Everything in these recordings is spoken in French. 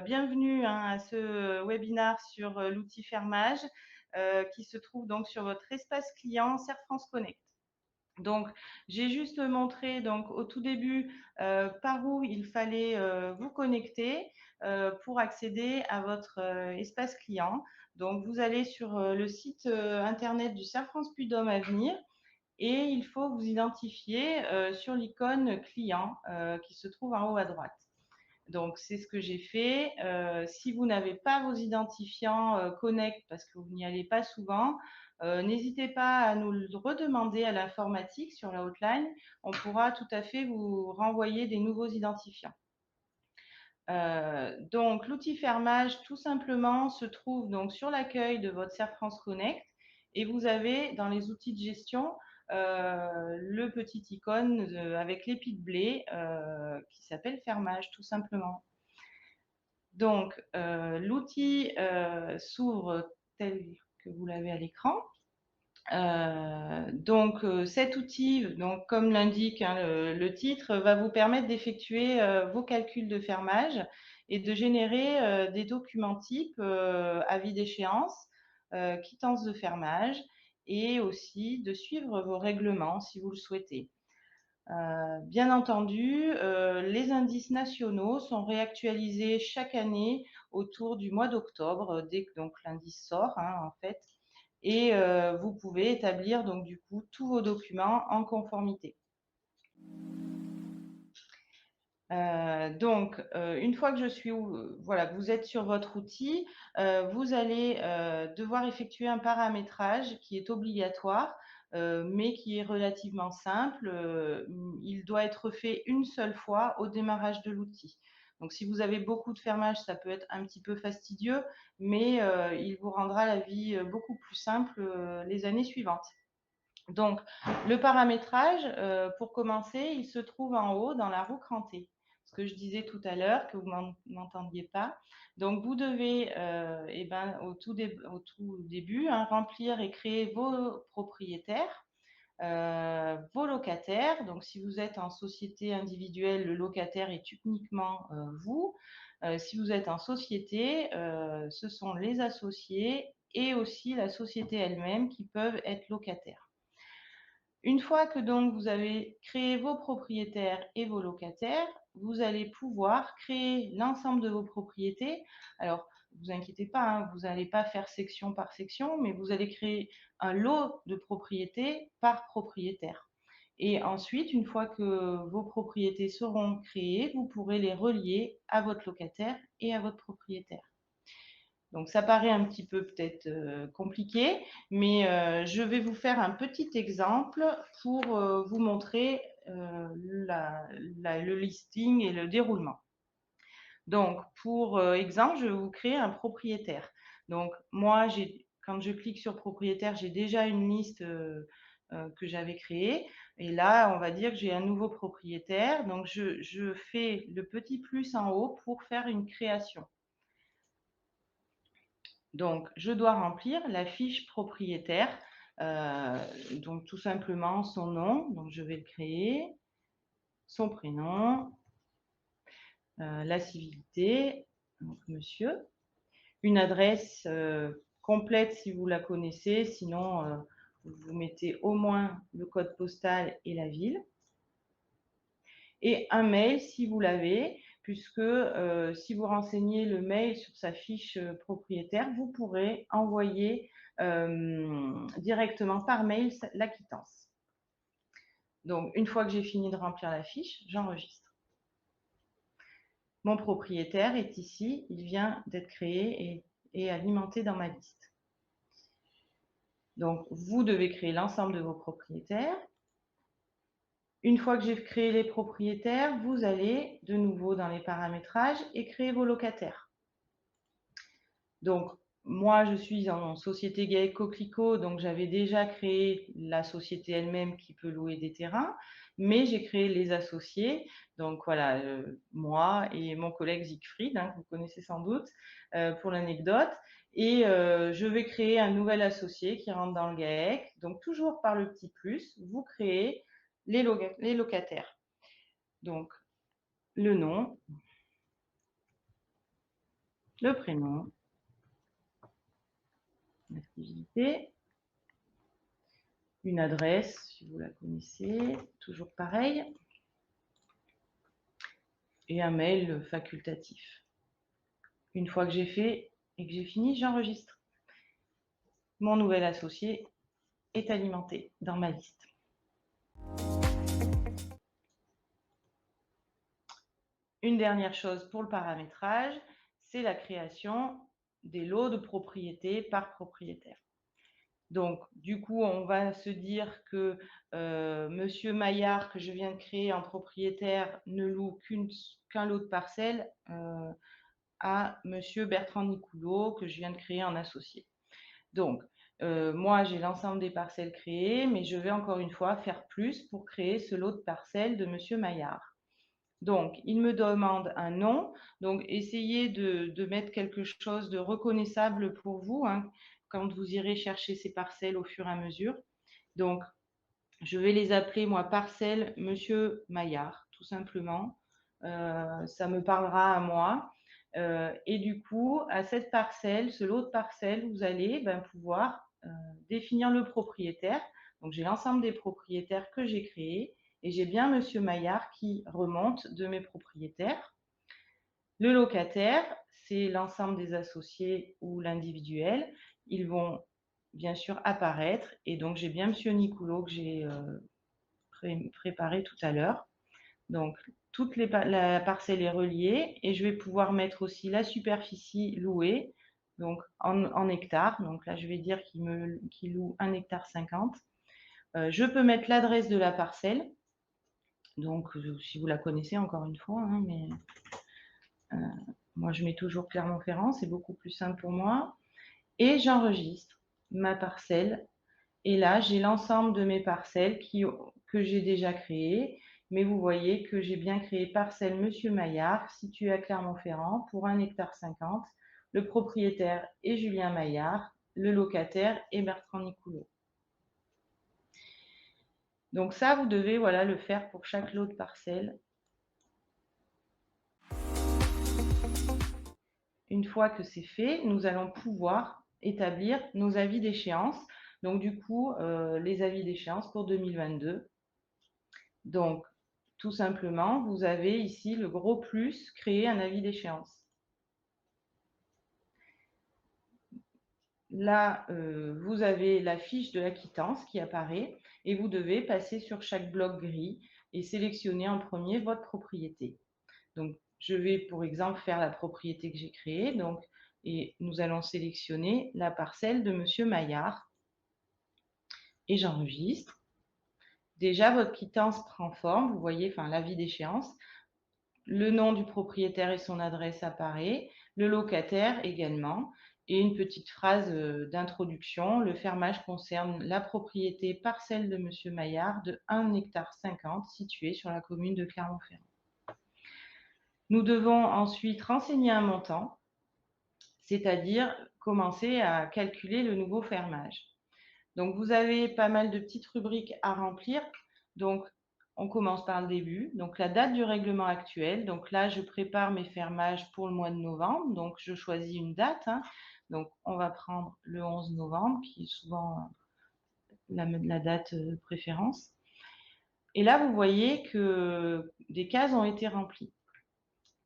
Bienvenue à ce webinaire sur l'outil fermage qui se trouve donc sur votre espace client Serre France Connect. Donc, j'ai juste montré donc au tout début par où il fallait vous connecter pour accéder à votre espace client. Donc, vous allez sur le site internet du Serre France Puy-de-Dôme à venir et il faut vous identifier sur l'icône client qui se trouve en haut à droite. Donc, c'est ce que j'ai fait. Si vous n'avez pas vos identifiants Connect parce que vous n'y allez pas souvent, n'hésitez pas à nous le redemander à l'informatique sur la hotline. On pourra tout à fait vous renvoyer des nouveaux identifiants. Donc, l'outil fermage, tout simplement, se trouve donc sur l'accueil de votre Serre France Connect et vous avez dans les outils de gestion le petit icône avec l'épi de blé qui s'appelle fermage, tout simplement. Donc, l'outil s'ouvre tel que vous l'avez à l'écran. Cet outil, donc, comme l'indique le titre, va vous permettre d'effectuer vos calculs de fermage et de générer des documents types avis d'échéance, quittance de fermage et aussi de suivre vos règlements si vous le souhaitez. Bien entendu, les indices nationaux sont réactualisés chaque année autour du mois d'octobre, dès que donc l'indice sort, en fait, et vous pouvez établir donc du coup tous vos documents en conformité. Une fois que je suis, voilà, vous êtes sur votre outil, vous allez devoir effectuer un paramétrage qui est obligatoire, mais qui est relativement simple. Il doit être fait une seule fois au démarrage de l'outil. Donc, si vous avez beaucoup de fermage, ça peut être un petit peu fastidieux, mais il vous rendra la vie beaucoup plus simple les années suivantes. Donc, le paramétrage, pour commencer, il se trouve en haut dans la roue crantée. Ce que je disais tout à l'heure, que vous n'entendiez pas. Donc, vous devez, au tout début, remplir et créer vos propriétaires, vos locataires. Donc, si vous êtes en société individuelle, le locataire est uniquement vous. Si vous êtes en société, ce sont les associés et aussi la société elle-même qui peuvent être locataires. Une fois que donc vous avez créé vos propriétaires et vos locataires, vous allez pouvoir créer l'ensemble de vos propriétés. Alors, vous inquiétez pas, vous n'allez pas faire section par section, mais vous allez créer un lot de propriétés par propriétaire. Et ensuite, une fois que vos propriétés seront créées, vous pourrez les relier à votre locataire et à votre propriétaire. Donc, ça paraît un petit peu peut-être compliqué, mais je vais vous faire un petit exemple pour vous montrer le listing et le déroulement. Donc, pour exemple, je vais vous créer un propriétaire. Donc, moi, quand je clique sur propriétaire, j'ai déjà une liste que j'avais créée. Et là, on va dire que j'ai un nouveau propriétaire. Donc, je fais le petit plus en haut pour faire une création. Donc, je dois remplir la fiche propriétaire, donc tout simplement son nom, donc je vais le créer, son prénom, la civilité, donc monsieur, une adresse complète si vous la connaissez, sinon vous mettez au moins le code postal et la ville, et un mail si vous l'avez, puisque si vous renseignez le mail sur sa fiche propriétaire, vous pourrez envoyer directement par mail la quittance. Donc, une fois que j'ai fini de remplir la fiche, j'enregistre. Mon propriétaire est ici, il vient d'être créé et alimenté dans ma liste. Donc, vous devez créer l'ensemble de vos propriétaires. Une fois que j'ai créé les propriétaires, vous allez de nouveau dans les paramétrages et créer vos locataires. Donc, moi, je suis en société GAEC Coquelicot, donc j'avais déjà créé la société elle-même qui peut louer des terrains, mais j'ai créé les associés, donc voilà, moi et mon collègue Siegfried, que vous connaissez sans doute, pour l'anecdote, et je vais créer un nouvel associé qui rentre dans le GAEC, donc toujours par le petit plus, vous créez les locataires. Donc, le nom, le prénom, l'activité, une adresse, si vous la connaissez, toujours pareil, et un mail facultatif. Une fois que j'ai fait et que j'ai fini, j'enregistre. Mon nouvel associé est alimenté dans ma liste. Une dernière chose pour le paramétrage, c'est la création des lots de propriété par propriétaire. Donc, du coup, on va se dire que Monsieur Maillard, que je viens de créer en propriétaire, ne loue qu'un lot de parcelles à Monsieur Bertrand Nicoulot, que je viens de créer en associé. Donc, moi, j'ai l'ensemble des parcelles créées, mais je vais encore une fois faire plus pour créer ce lot de parcelles de Monsieur Maillard. Donc, il me demande un nom. Donc, essayez de mettre quelque chose de reconnaissable pour vous hein, quand vous irez chercher ces parcelles au fur et à mesure. Donc, je vais les appeler, moi, parcelles Monsieur Maillard, tout simplement. Ça me parlera à moi. Et du coup, à cette parcelle, ce lot de parcelles, vous allez pouvoir définir le propriétaire. Donc, j'ai l'ensemble des propriétaires que j'ai créés et j'ai bien Monsieur Maillard qui remonte de mes propriétaires. Le locataire, c'est l'ensemble des associés ou l'individuel. Ils vont bien sûr apparaître et donc j'ai bien Monsieur Nicoulot que j'ai préparé tout à l'heure. Donc, la parcelle est reliée et je vais pouvoir mettre aussi la superficie louée, donc en hectares. Donc là, je vais dire qu'il loue 1,50 hectare. Je peux mettre l'adresse de la parcelle. Donc, si vous la connaissez, encore une fois, hein, mais moi, je mets toujours Clermont-Ferrand, c'est beaucoup plus simple pour moi. Et j'enregistre ma parcelle. Et là, j'ai l'ensemble de mes parcelles que j'ai déjà créées. Mais vous voyez que j'ai bien créé parcelle Monsieur Maillard, située à Clermont-Ferrand, pour 1,50 hectare. Le propriétaire est Julien Maillard, le locataire est Bertrand Nicoulot. Donc ça, vous devez le faire pour chaque lot de parcelles. Une fois que c'est fait, nous allons pouvoir établir nos avis d'échéance. Donc du coup, les avis d'échéance pour 2022. Donc, tout simplement, vous avez ici le gros plus, créer un avis d'échéance. Là, vous avez la fiche de la quittance qui apparaît et vous devez passer sur chaque bloc gris et sélectionner en premier votre propriété. Donc, je vais, pour exemple, faire la propriété que j'ai créée. Donc, et nous allons sélectionner la parcelle de Monsieur Maillard. Et j'enregistre. Déjà, votre quittance prend forme. Vous voyez, enfin, l'avis d'échéance. Le nom du propriétaire et son adresse apparaît. Le locataire également. Et une petite phrase d'introduction. Le fermage concerne la propriété parcelle de Monsieur Maillard de 1,50 hectare située sur la commune de Clermont-Ferrand. Nous devons ensuite renseigner un montant, c'est-à-dire commencer à calculer le nouveau fermage. Donc, vous avez pas mal de petites rubriques à remplir. Donc, on commence par le début. Donc, la date du règlement actuel. Donc là, je prépare mes fermages pour le mois de novembre. Donc, je choisis une date. Donc, on va prendre le 11 novembre, qui est souvent la date de préférence. Et là, vous voyez que des cases ont été remplies.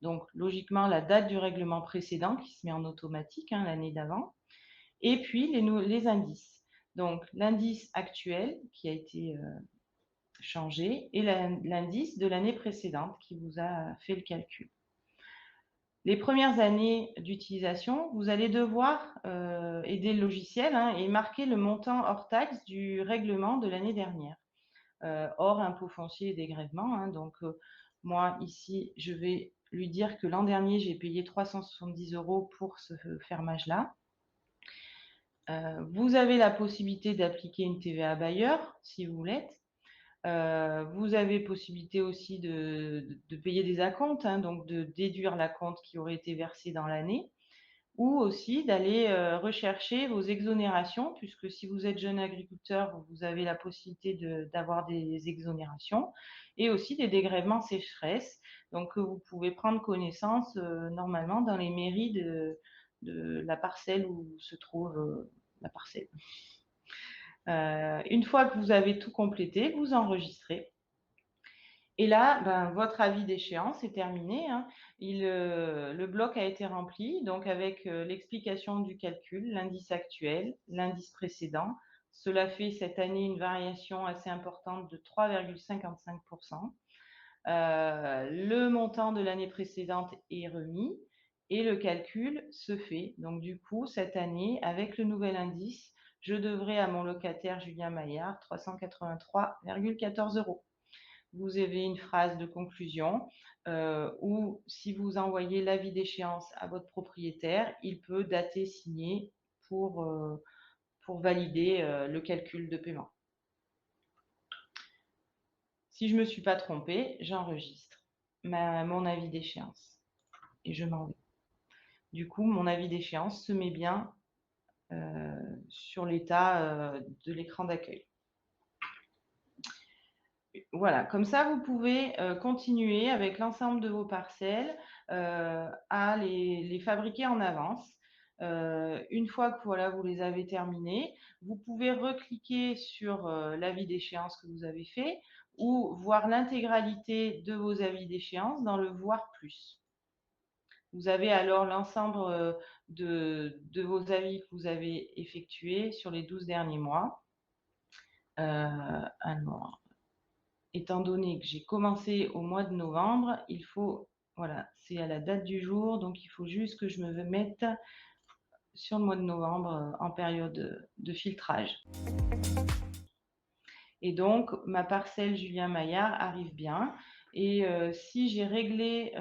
Donc, logiquement, la date du règlement précédent qui se met en automatique l'année d'avant. Et puis, les indices. Donc, l'indice actuel qui a été changé et l'indice de l'année précédente qui vous a fait le calcul. Les premières années d'utilisation, vous allez devoir aider le logiciel et marquer le montant hors taxe du règlement de l'année dernière, hors impôt foncier et dégrèvement. Donc, moi, ici, je vais lui dire que l'an dernier, j'ai payé 370 € pour ce fermage-là. Vous avez la possibilité d'appliquer une TVA bailleur, si vous voulez. Vous avez possibilité aussi de payer des acomptes, donc de déduire l'acompte qui aurait été versé dans l'année. ou aussi d'aller rechercher vos exonérations, puisque si vous êtes jeune agriculteur, vous avez la possibilité d'avoir des exonérations, et aussi des dégrèvements sécheresse, donc vous pouvez prendre connaissance normalement dans les mairies de la parcelle où se trouve la parcelle. Une fois que vous avez tout complété, vous enregistrez. Et là, ben, votre avis d'échéance est terminé, hein. Le bloc a été rempli, donc avec l'explication du calcul, l'indice actuel, l'indice précédent. Cela fait cette année une variation assez importante de 3,55%. Le montant de l'année précédente est remis et le calcul se fait. Donc du coup, cette année, avec le nouvel indice, je devrais à mon locataire Julien Maillard 383,14 €. Vous avez une phrase de conclusion où si vous envoyez l'avis d'échéance à votre propriétaire, il peut dater, signer pour valider le calcul de paiement. Si je ne me suis pas trompée, j'enregistre mon avis d'échéance et je m'en vais. Du coup, mon avis d'échéance se met bien sur l'état de l'écran d'accueil. Voilà, comme ça, vous pouvez continuer avec l'ensemble de vos parcelles à les fabriquer en avance. Une fois que voilà, vous les avez terminées, vous pouvez recliquer sur l'avis d'échéance que vous avez fait ou voir l'intégralité de vos avis d'échéance dans le Voir plus. Vous avez alors l'ensemble de vos avis que vous avez effectués sur les 12 derniers mois. Alors, étant donné que j'ai commencé au mois de novembre, il faut, voilà, c'est à la date du jour, donc il faut juste que je me mette sur le mois de novembre en période de filtrage. Et donc, ma parcelle Julien Maillard arrive bien. Et si j'ai réglé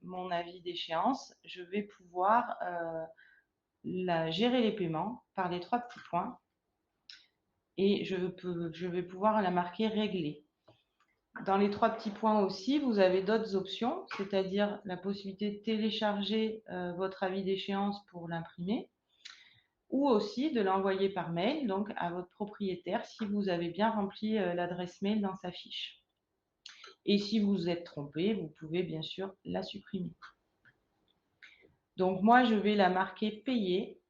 mon avis d'échéance, je vais pouvoir gérer les paiements par les 3 petits points. Et je vais pouvoir la marquer réglée. Dans les 3 petits points aussi, vous avez d'autres options, c'est-à-dire la possibilité de télécharger votre avis d'échéance pour l'imprimer ou aussi de l'envoyer par mail donc à votre propriétaire si vous avez bien rempli l'adresse mail dans sa fiche. Et si vous vous êtes trompé, vous pouvez bien sûr la supprimer. Donc moi, je vais la marquer payée.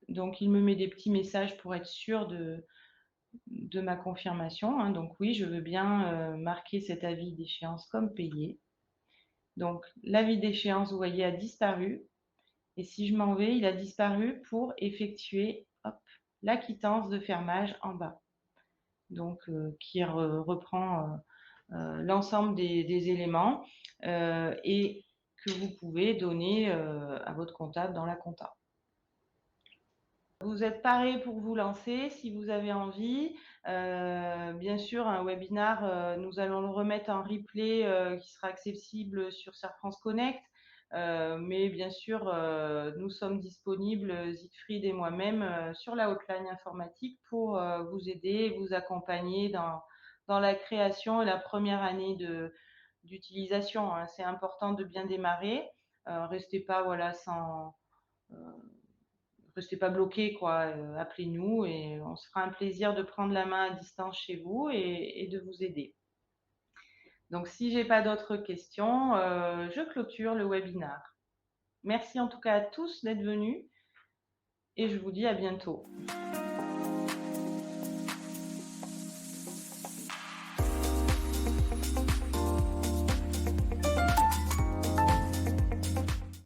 Donc il me met des petits messages pour être sûr de ma confirmation, hein. Donc oui, je veux bien marquer cet avis d'échéance comme payé. Donc l'avis d'échéance, vous voyez, a disparu. Et si je m'en vais, il a disparu pour effectuer la quittance de fermage en bas. Donc qui reprend l'ensemble des éléments et que vous pouvez donner à votre comptable dans la compta. Vous êtes paré pour vous lancer si vous avez envie. Bien sûr, un webinar, nous allons le remettre en replay qui sera accessible sur Serfrance Connect. Mais bien sûr, nous sommes disponibles, Siegfried et moi-même, sur la hotline informatique pour vous aider, vous accompagner dans la création et la première année d'utilisation, hein. C'est important de bien démarrer. Restez pas voilà restez pas bloqués, quoi. Appelez-nous et on se fera un plaisir de prendre la main à distance chez vous et de vous aider. Donc, si j'ai pas d'autres questions, je clôture le webinar. Merci en tout cas à tous d'être venus et je vous dis à bientôt.